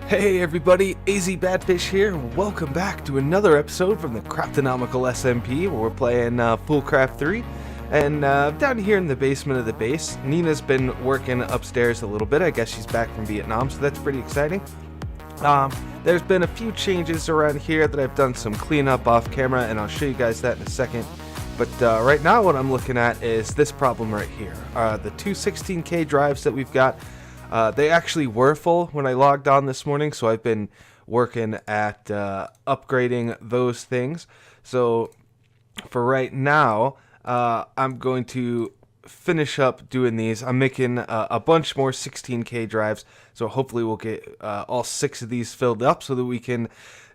Hey everybody, AZ Badfish here, and welcome back to another episode from the Craftinomical SMP, where we're playing Foolcraft 3. And down here in the basement of the base, Nina's been working upstairs a little bit. I guess she's back from Vietnam, so that's pretty exciting. There's been a few changes around here that I've done some cleanup off camera, and I'll show you guys that in a second. But right now what I'm looking at is this problem right here. The two 16K drives that we've got, they actually were full when I logged on this morning, so I've been working at upgrading those things. So for right now, I'm going to finish up doing these. I'm making a bunch more 16K drives, so hopefully we'll get all 6 of these filled up so that we can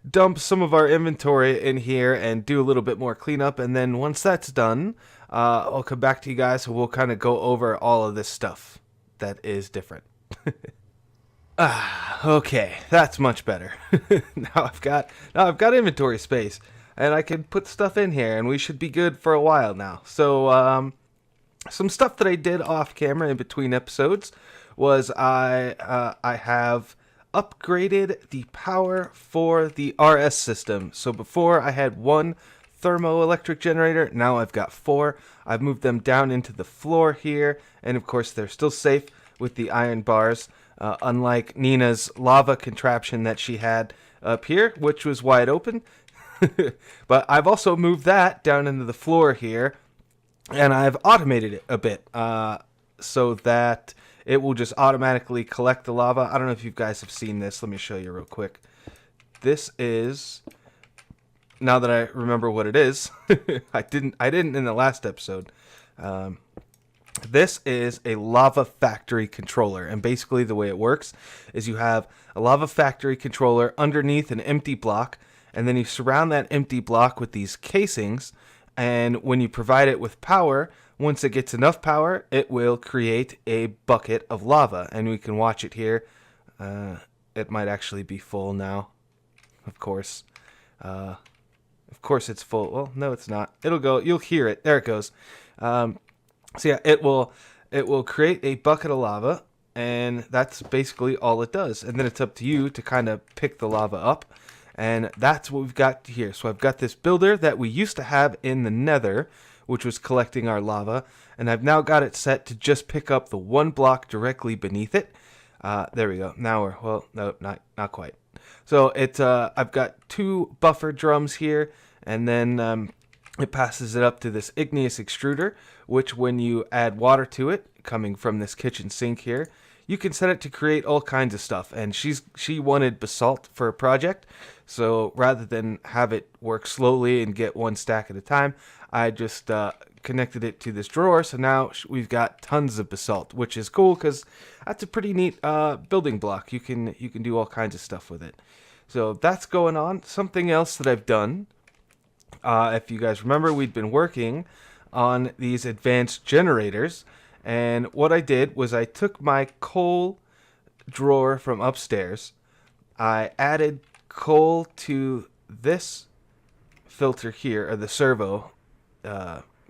dump some of our inventory in here and do a little bit more cleanup. And then once that's done, I'll come back to you guys and we'll kind of go over all of this stuff that is different. Okay, that's much better. now I've got inventory space, and I can put stuff in here, and we should be good for a while now. So, some stuff that I did off camera in between episodes was I have upgraded the power for the RS system. So before I had 1 thermoelectric generator, now I've got 4. I've moved them down into the floor here, and of course they're still safe with the iron bars, unlike Nina's lava contraption that she had up here, which was wide open. But I've also moved that down into the floor here, and I've automated it a bit so that it will just automatically collect the lava. I don't know if you guys have seen this. Let me show you real quick. This is, now that I remember what it is, I didn't in the last episode. This is a lava factory controller, and basically the way it works is you have a lava factory controller underneath an empty block, and then you surround that empty block with these casings, and when you provide it with power, once it gets enough power, it will create a bucket of lava, and we can watch it here. It might actually be full now, of course. Of course it's full. Well, no, it's not. It'll go. You'll hear it. There it goes. So yeah, it will create a bucket of lava, and that's basically all it does. And then it's up to you to kind of pick the lava up, and that's what we've got here. So I've got this builder that we used to have in the Nether, which was collecting our lava, and I've now got it set to just pick up the 1 block directly beneath it. There we go. Now we're, well, no, not quite. So it's I've got 2 buffer drums here, and then it passes it up to this igneous extruder, which when you add water to it, coming from this kitchen sink here, you can set it to create all kinds of stuff. And she wanted basalt for a project, so rather than have it work slowly and get 1 stack at a time, I just connected it to this drawer. So now we've got tons of basalt, which is cool because that's a pretty neat building block. You can do all kinds of stuff with it. So that's going on. Something else that I've done, if you guys remember, we'd been working on these advanced generators, and what I did was I took my coal drawer from upstairs, I added coal to this filter here, or the servo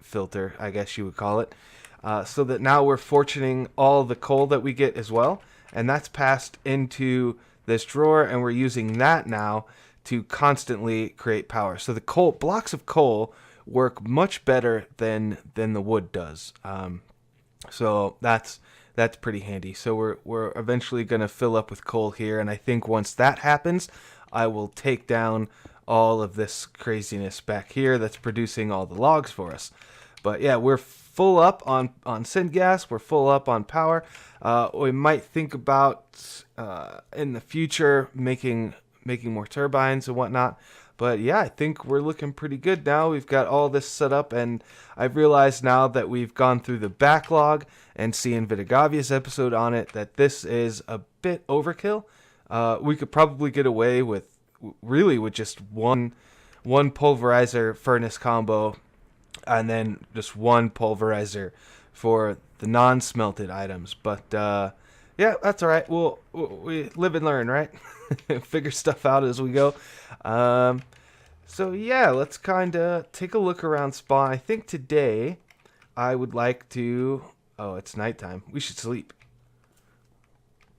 filter, I guess you would call it, so that now we're fortuning all the coal that we get as well, and that's passed into this drawer, and we're using that now to constantly create power. So the coal blocks of coal work much better than the wood does. So that's pretty handy. So we're eventually going to fill up with coal here, and I think once that happens, I will take down all of this craziness back here that's producing all the logs for us. But yeah, we're full up on syngas. We're full up on power. We might think about in the future making more turbines and whatnot. But yeah, I think we're looking pretty good now. We've got all this set up, and I've realized now that we've gone through the backlog and seeing Vitigavia's episode on it that this is a bit overkill. We could probably get away with just one pulverizer furnace combo, and then just 1 pulverizer for the non-smelted items. But yeah, that's all right. We live and learn, right? Figure stuff out as we go. So yeah, let's kind of take a look around spawn. I think today I would like to... Oh, it's nighttime. We should sleep.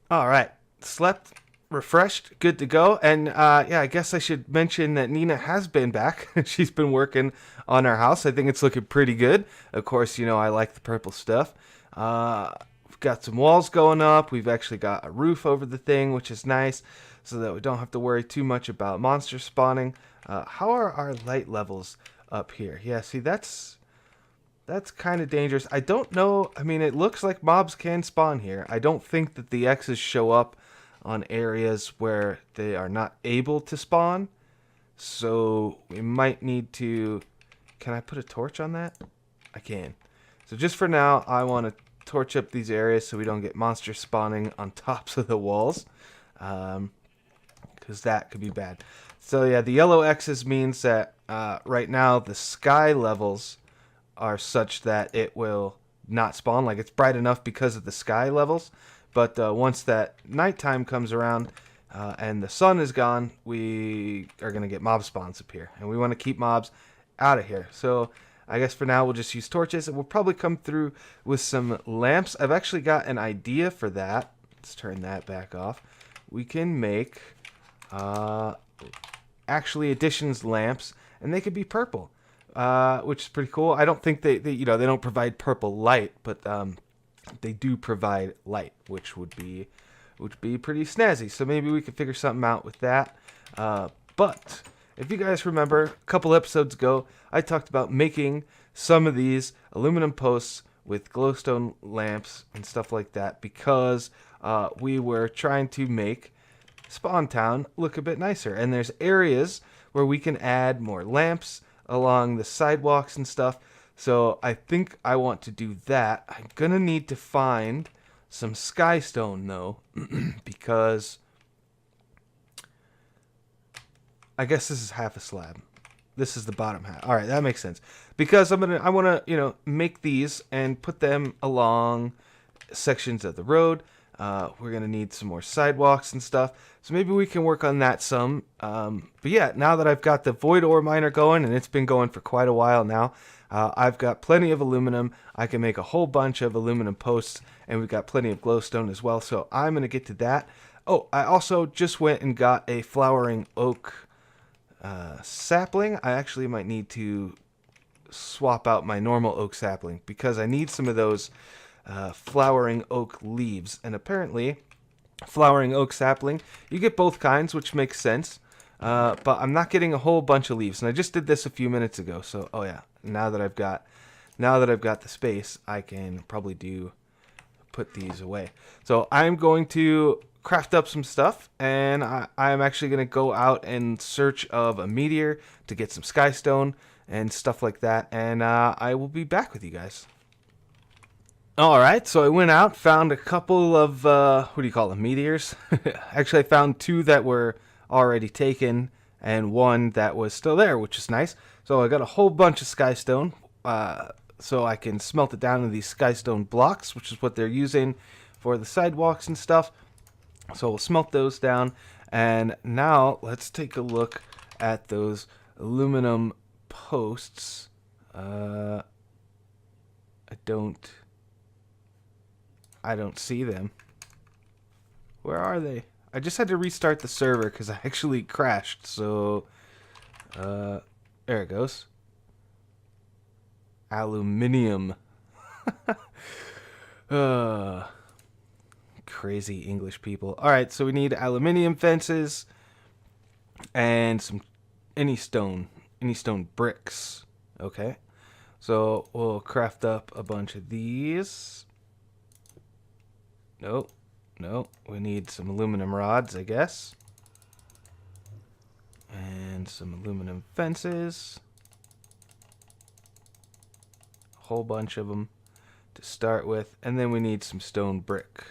All right. Slept refreshed, good to go. And yeah, I guess I should mention that Nina has been back. She's been working on our house. I think it's looking pretty good. Of course, you know, I like the purple stuff. We've got some walls going up. We've actually got a roof over the thing, which is nice, so that we don't have to worry too much about monsters spawning. How are our light levels up here? Yeah, see, that's kind of dangerous. I don't know. I mean, it looks like mobs can spawn here. I don't think that the X's show up on areas where they are not able to spawn. So we might need to... Can I put a torch on that? I can. So just for now, I want to torch up these areas so we don't get monsters spawning on tops of the walls. Because that could be bad. So yeah, the yellow X's means that right now the sky levels are such that it will not spawn. Like, it's bright enough because of the sky levels. But once that nighttime comes around and the sun is gone, we are going to get mob spawns up here. And we want to keep mobs out of here. So I guess for now we'll just use torches. And we'll probably come through with some lamps. I've actually got an idea for that. Let's turn that back off. We can make actually additions lamps. And they could be purple. Which is pretty cool. I don't think they you know, they don't provide purple light, but they do provide light, which would be pretty snazzy. So maybe we could figure something out with that. But if you guys remember, a couple episodes ago, I talked about making some of these aluminum posts with glowstone lamps and stuff like that because we were trying to make Spawn Town look a bit nicer. And there's areas where we can add more lamps along the sidewalks and stuff. So I think I want to do that. I'm gonna need to find some skystone though, because I guess this is half a slab. This is the bottom half. All right, that makes sense. Because I want to, you know, make these and put them along sections of the road. We're gonna need some more sidewalks and stuff. So maybe we can work on that some. But yeah, now that I've got the void ore miner going, and it's been going for quite a while now, I've got plenty of aluminum. I can make a whole bunch of aluminum posts, and we've got plenty of glowstone as well. So I'm gonna get to that. Oh, I also just went and got a flowering oak sapling. I actually might need to swap out my normal oak sapling because I need some of those flowering oak leaves. And apparently flowering oak sapling, you get both kinds, which makes sense, but I'm not getting a whole bunch of leaves. And I just did this a few minutes ago, so oh yeah, now that I've got the space, I can probably put these away. So I'm going to craft up some stuff, and I'm actually going to go out in search of a meteor to get some skystone and stuff like that, and I will be back with you guys. Alright, so I went out, found a couple of, what do you call them, meteors? Actually, I found two that were already taken, and one that was still there, which is nice. So I got a whole bunch of skystone, so I can smelt it down into these skystone blocks, which is what they're using for the sidewalks and stuff. So we'll smelt those down, and now let's take a look at those aluminum posts. I don't see them. Where are they? I just had to restart the server because I actually crashed. So, there it goes. Aluminium. Crazy English people. Alright, so we need aluminium fences and any stone bricks. Okay. So we'll craft up a bunch of these. Nope. We need some aluminum rods, I guess. And some aluminum fences. A whole bunch of them to start with. And then we need some stone brick.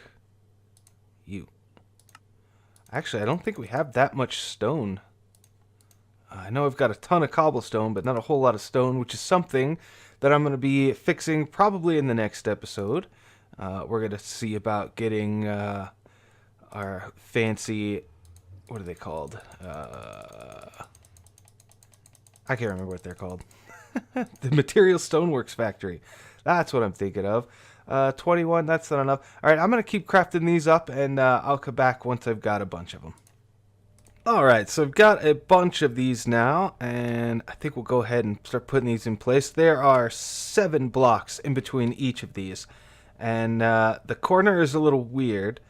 Actually, I don't think we have that much stone. I know I've got a ton of cobblestone, but not a whole lot of stone, which is something that I'm going to be fixing probably in the next episode. We're going to see about getting our fancy, what are they called? I can't remember what they're called. The Material Stoneworks Factory. That's what I'm thinking of. 21, that's not enough. Alright, I'm going to keep crafting these up, and I'll come back once I've got a bunch of them. Alright, so I've got a bunch of these now, and I think we'll go ahead and start putting these in place. There are 7 blocks in between each of these, and the corner is a little weird.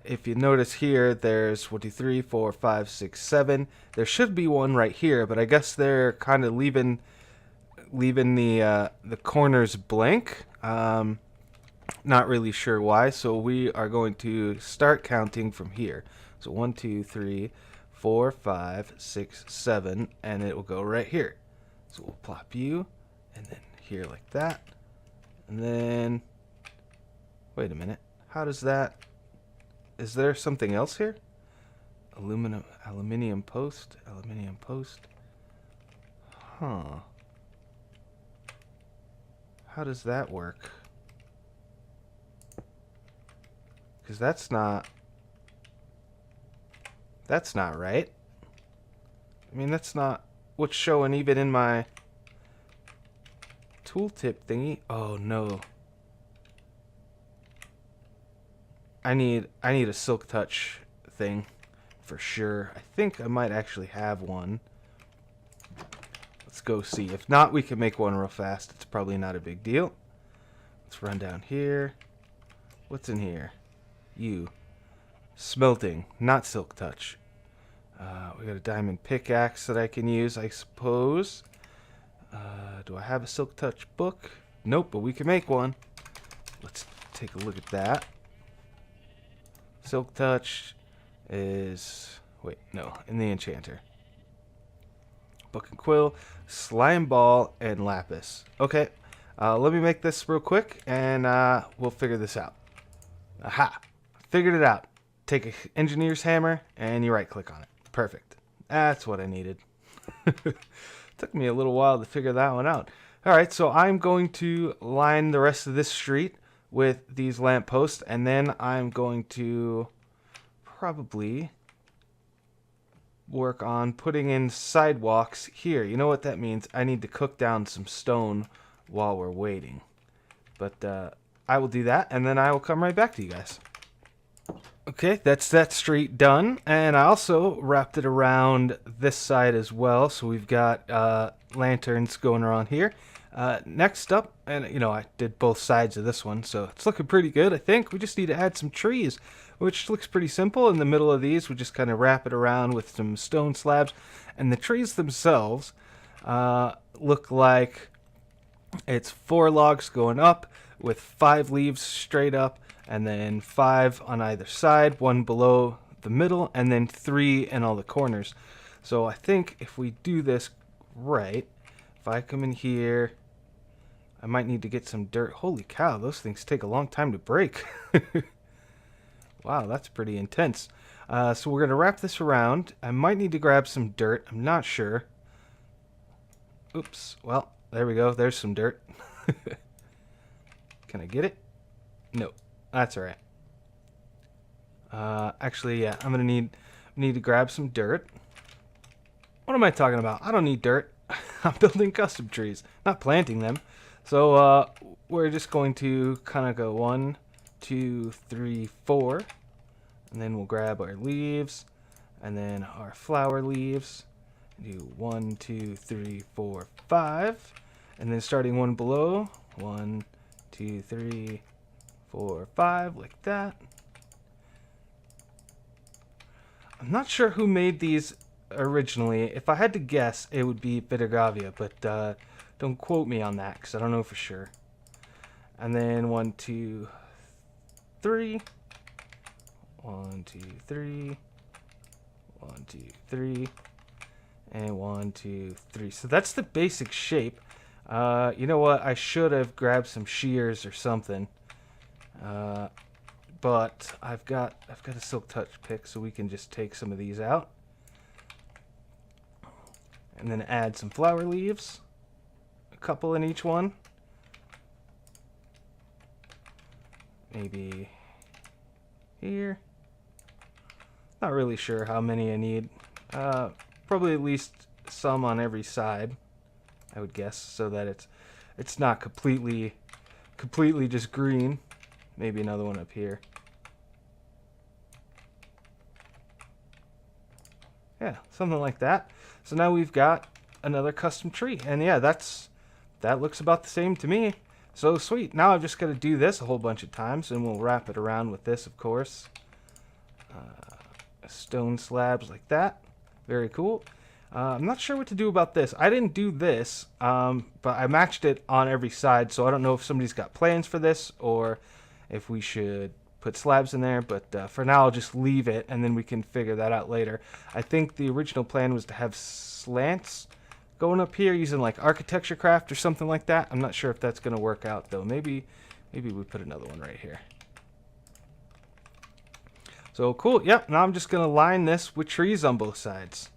If you notice here, there's 1, 2, 3, 4, 5, 6, 7. There should be one right here, but I guess they're kind of leaving the corners blank. Not really sure why, so we are going to start counting from here. So 1, 2, 3, 4, 5, 6, 7, and it will go right here. So we'll plop you, and then here like that, and then wait a minute. How does that? Is there something else here? Aluminium post. Huh. How does that work? Because that's not right. I mean, that's not what's showing even in my tooltip thingy. Oh no. I need a silk touch thing for sure. I think I might actually have one. Let's go see. If not, we can make one real fast. It's probably not a big deal. Let's run down here. What's in here? You. Smelting, not silk touch. We got a diamond pickaxe that I can use, I suppose. Do I have a silk touch book? Nope, but we can make one. Let's take a look at that. Silk touch is... wait, no, in the enchanter. Book and quill, slime ball, and lapis. Okay, let me make this real quick, and we'll figure this out. Aha! Figured it out. Take an engineer's hammer, and you right-click on it. Perfect. That's what I needed. Took me a little while to figure that one out. Alright, so I'm going to line the rest of this street with these lampposts, and then I'm going to probably work on putting in sidewalks here. You know what that means? I need to cook down some stone while we're waiting. But I will do that, and then I will come right back to you guys. Okay, that's that street done, and I also wrapped it around this side as well, so we've got lanterns going around here. Next up, and you know, I did both sides of this one, so it's looking pretty good, I think. We just need to add some trees, which looks pretty simple. In the middle of these, we just kind of wrap it around with some stone slabs, and the trees themselves look like it's 4 logs going up with 5 leaves straight up, and then 5 on either side, 1 below the middle, and then 3 in all the corners. So I think if we do this right, if I come in here, I might need to get some dirt. Holy cow, those things take a long time to break. Wow, that's pretty intense. So we're going to wrap this around. I might need to grab some dirt. I'm not sure. Oops. Well, there we go. There's some dirt. Can I get it? No. That's alright. Actually, yeah, I'm gonna need to grab some dirt. What am I talking about? I don't need dirt. I'm building custom trees, not planting them. So we're just going to kind of go 1, 2, 3, 4, and then we'll grab our leaves, and then our flower leaves. Do 1, 2, 3, 4, 5, and then starting one below. 1, 2, 3, 4, 5, like that. I'm not sure who made these originally. If I had to guess, it would be Bittergavia, but don't quote me on that because I don't know for sure. And then 1, 2, 3. 1, 2, 3. 1, 2, 3. And 1, 2, 3. So that's the basic shape. You know what? I should have grabbed some shears or something. But I've got a silk touch pick, so we can just take some of these out. And then add some flower leaves. A couple in each one. Maybe here. Not really sure how many I need. Probably at least some on every side, I would guess, so that it's not completely just green. maybe another one up here. Yeah, something like that. So now we've got another custom tree. And yeah, that looks about the same to me. So sweet. Now I've just got to do this a whole bunch of times, and we'll wrap it around with this, of course. Stone slabs like that. Very cool. I'm not sure what to do about this. I didn't do this, but I matched it on every side, so I don't know if somebody's got plans for this or if we should put slabs in there, but for now I'll just leave it, and then we can figure that out later. I think the original plan was to have slants going up here using like architecture craft or something like that. I'm not sure if that's going to work out though. Maybe we put another one right here. So cool. Yep, now I'm just going to line this with trees on both sides.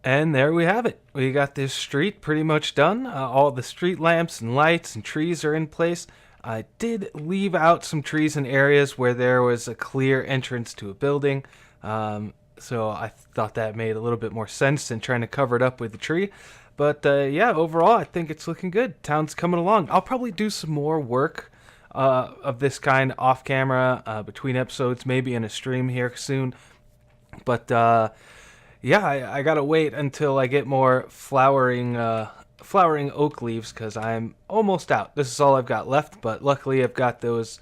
And there we have it. We got this street pretty much done. All the street lamps and lights and trees are in place. I did leave out some trees in areas where there was a clear entrance to a building. So I thought that made a little bit more sense than trying to cover it up with a tree. But yeah, overall, I think it's looking good. Town's coming along. I'll probably do some more work of this kind off camera between episodes, maybe in a stream here soon. But yeah, I gotta wait until I get more flowering oak leaves, because I'm almost out. This is all I've got left, but luckily I've got those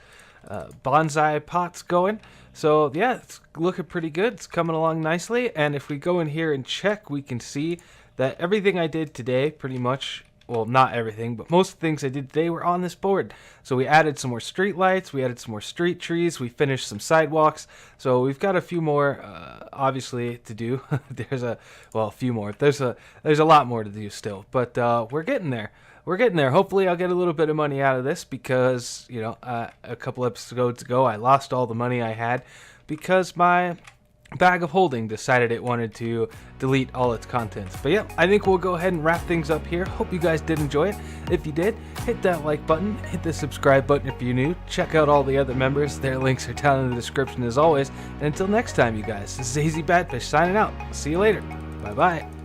bonsai pots going. So yeah, it's looking pretty good. It's coming along nicely, and if we go in here and check, we can see that everything I did today, pretty much, well, not everything, but most things I did today were on this board. So we added some more street lights, we added some more street trees, we finished some sidewalks. So we've got a few more, obviously, to do. There's a few more. There's a lot more to do still, but we're getting there. We're getting there. Hopefully I'll get a little bit of money out of this, because, you know, a couple episodes ago I lost all the money I had because my bag of holding decided it wanted to delete all its contents. But yeah, I think we'll go ahead and wrap things up here. Hope you guys did enjoy it. If you did, hit that like button, hit the subscribe button if you're new. Check out all the other members. Their links are down in the description as always. And until next time, you guys, this is AZ Badfish signing out. See you later. Bye bye.